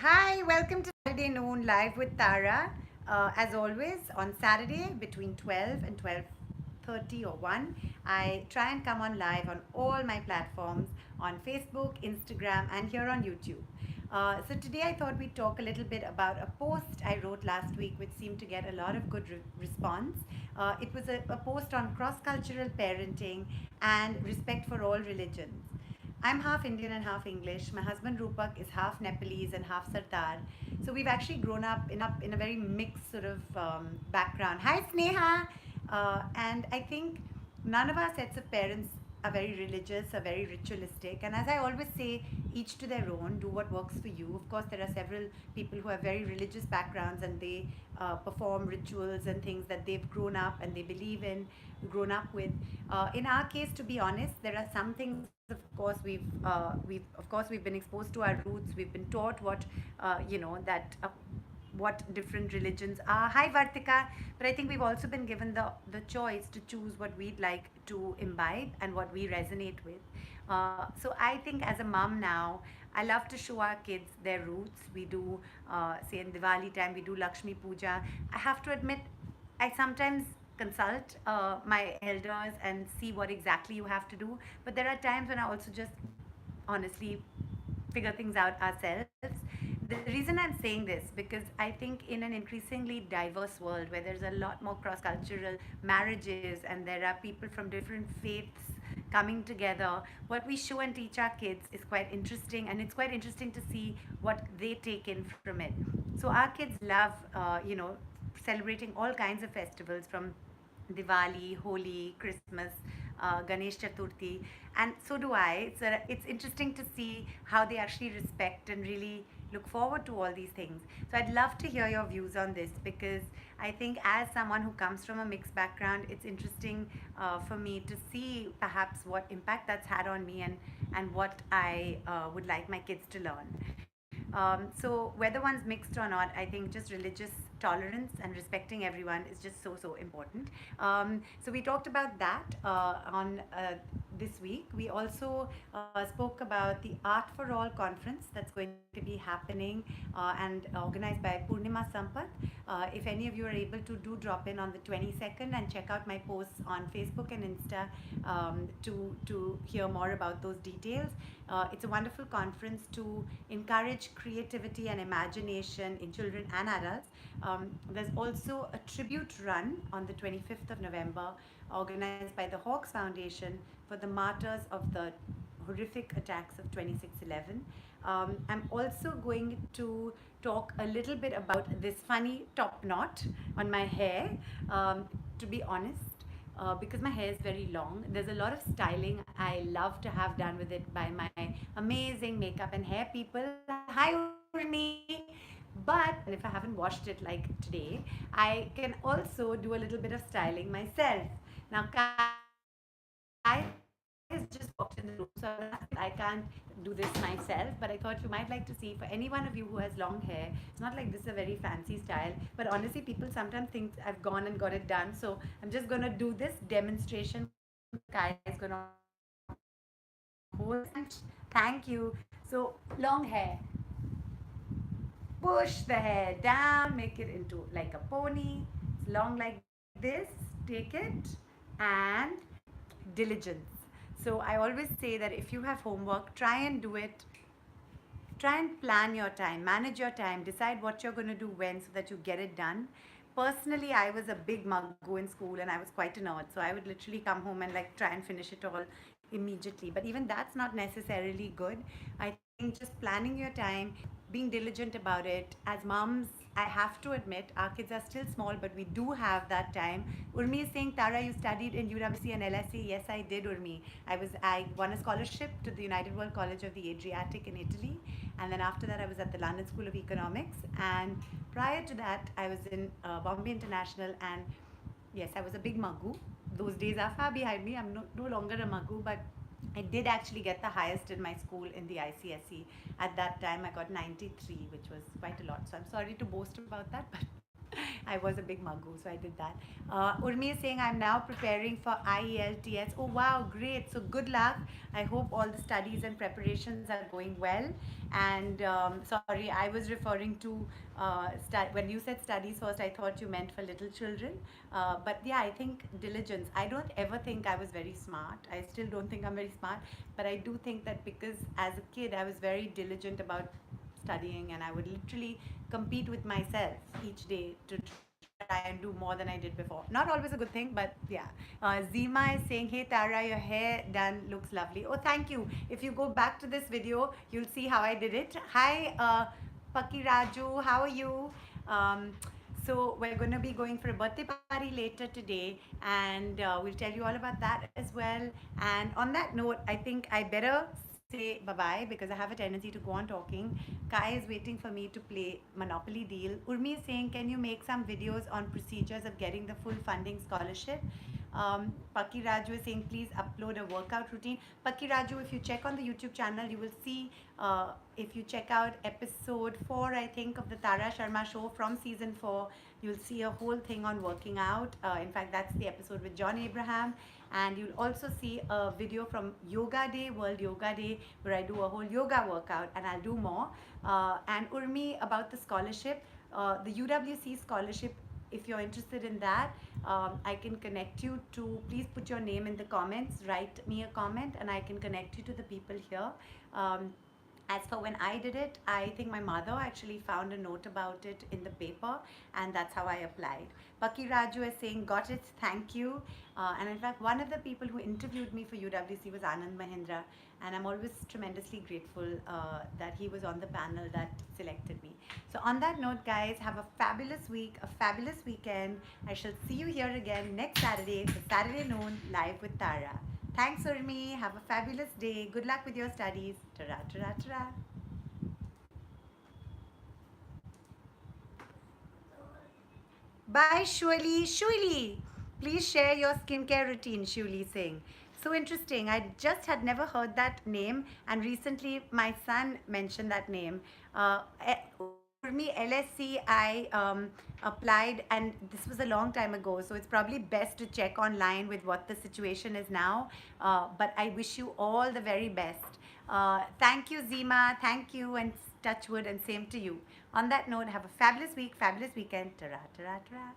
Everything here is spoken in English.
Hi, welcome to Saturday Noon Live with Tara. As always, on Saturday between 12 and 12:30 or 1, I try and come on live on all my platforms on Facebook, Instagram, and here on YouTube. So today I thought we'd talk a little bit about a post I wrote last week, which seemed to get a lot of good response. It was a post on cross-cultural parenting and respect for all religions. I'm half Indian and half English. My husband Rupak is half Nepalese and half Sartar. So we've actually grown up in a very mixed sort of background. Hi Sneha, and I think none of our sets of parents are very religious or very ritualistic. And as I always say, each to their own. Do what works for you. Of course, there are several people who have very religious backgrounds and they perform rituals and things that they've grown up and they believe in, grown up with. In our case, to be honest, there are some things. Of course we've been exposed to our roots. We've been taught what different religions are. Hi Vartika. But I think we've also been given the choice to choose what we'd like to imbibe and what we resonate with. So I think as a mom now, I love to show our kids their roots. We do, say in Diwali time, we do Lakshmi Puja. I have to admit, I sometimes consult my elders and see what exactly you have to do. But there are times when I also just honestly figure things out ourselves. The reason I'm saying this because I think in an increasingly diverse world where there's a lot more cross cultural marriages and there are people from different faiths coming together, what we show and teach our kids is quite interesting, and it's quite interesting to see what they take in from it. So our kids love, celebrating all kinds of festivals from Diwali, Holi, Christmas, Ganesh Chaturthi, and so do I. It's interesting to see how they actually respect and really look forward to all these things. So I'd love to hear your views on this because I think as someone who comes from a mixed background, it's interesting for me to see perhaps what impact that's had on me and what I would like my kids to learn. So whether one's mixed or not, I think just religious tolerance and respecting everyone is just so important. So we talked about that on this week. We also spoke about the Art for All conference that's going to be happening and organized by Purnima Sampath. If any of you are able to do drop in on the 22nd and check out my posts on Facebook and Insta to hear more about those details. It's a wonderful conference to encourage creativity and imagination in children and adults. There's also a tribute run on the 25th of November organized by the Hawks Foundation for the martyrs of the horrific attacks of 26/11. I'm also going to talk a little bit about this funny top knot on my hair. To be honest, because my hair is very long, there's a lot of styling I love to have done with it by my amazing makeup and hair people. Hi, Urmi! But if I haven't washed it like today, I can also do a little bit of styling myself. Now, Kai has just walked in the room, so I'm gonna ask him, I can't do this myself, but I thought you might like to see, for any one of you who has long hair, it's not like this is a very fancy style, but honestly, people sometimes think I've gone and got it done, so I'm just gonna do this demonstration. Kai is gonna hold this and thank you. So, long hair. Push the hair down, make it into like a pony. It's long like this. Take it and diligence. So I always say that if you have homework, try and do it. Try and plan your time, manage your time, decide what you're going to do when so that you get it done. Personally, I was a big muggo in school and I was quite a nerd, so I would literally come home and like try and finish it all immediately. But even that's not necessarily good. I think just planning your time, being diligent about it. As moms, I have to admit, our kids are still small, but we do have that time. Urmi is saying, Tara, you studied in UWC and LSE. Yes, I did, Urmi. I won a scholarship to the United World College of the Adriatic in Italy, and then after that, I was at the London School of Economics. And prior to that, I was in Bombay International, and yes, I was a big Magoo. Those days are far behind me. I'm no longer a Magoo, but I did actually get the highest in my school in the ICSE. At that time, I got 93, which was quite a lot. So I'm sorry to boast about that, but I was a big magu, so I did that. Urmi is saying, I'm now preparing for IELTS. Oh, wow, great. So good luck. I hope all the studies and preparations are going well. And sorry, I was referring to when you said studies first, I thought you meant for little children. But yeah, I think diligence. I don't ever think I was very smart. I still don't think I'm very smart. But I do think that because as a kid, I was very diligent about studying, and I would literally compete with myself each day to try and do more than I did before. Not always a good thing, but yeah. Zima is saying, hey Tara, your hair done looks lovely. Oh, thank you. If you go back to this video, you'll see how I did it. Hi, Paki Raju, how are you? Um, so we're going to be going for a birthday party later today, and we'll tell you all about that as well. And on that note, I think I better say bye bye because I have a tendency to go on talking. Kai is waiting for me to play Monopoly Deal. Urmi is saying, can you make some videos on procedures of getting the full funding scholarship? Paki Raju is saying, please upload a workout routine. Paki Raju, if you check on the YouTube channel, you will see, if you check out episode 4, I think, of the Tara Sharma Show from season 4, you'll see a whole thing on working out. In fact, that's the episode with John Abraham. And you'll also see a video from Yoga Day, World Yoga Day, where I do a whole yoga workout, and I'll do more. And Urmi, about the scholarship, the UWC scholarship, if you're interested in that, I can connect you to, please put your name in the comments, write me a comment, and I can connect you to the people here. As for when I did it, I think my mother actually found a note about it in the paper, and that's how I applied. Paki Raju is saying, got it, thank you. And in fact, one of the people who interviewed me for UWC was Anand Mahindra, and I'm always tremendously grateful that he was on the panel that selected me. So, on that note, guys, have a fabulous week, a fabulous weekend. I shall see you here again next Saturday for Saturday Noon Live with Tara. Thanks, Urmi. Have a fabulous day. Good luck with your studies. Ta-ra, ta-ra, ta-ra. Bye, Shuli. Shuli, please share your skincare routine, Shuli Singh. So interesting. I just had never heard that name, and recently my son mentioned that name. Urmi LSC, I applied, and this was a long time ago, so it's probably best to check online with what the situation is now. But I wish you all the very best. Thank you, Zima. Thank you, and touch wood, and same to you. On that note, have a fabulous week, fabulous weekend. Ta-ra, ta-ra, ta-ra.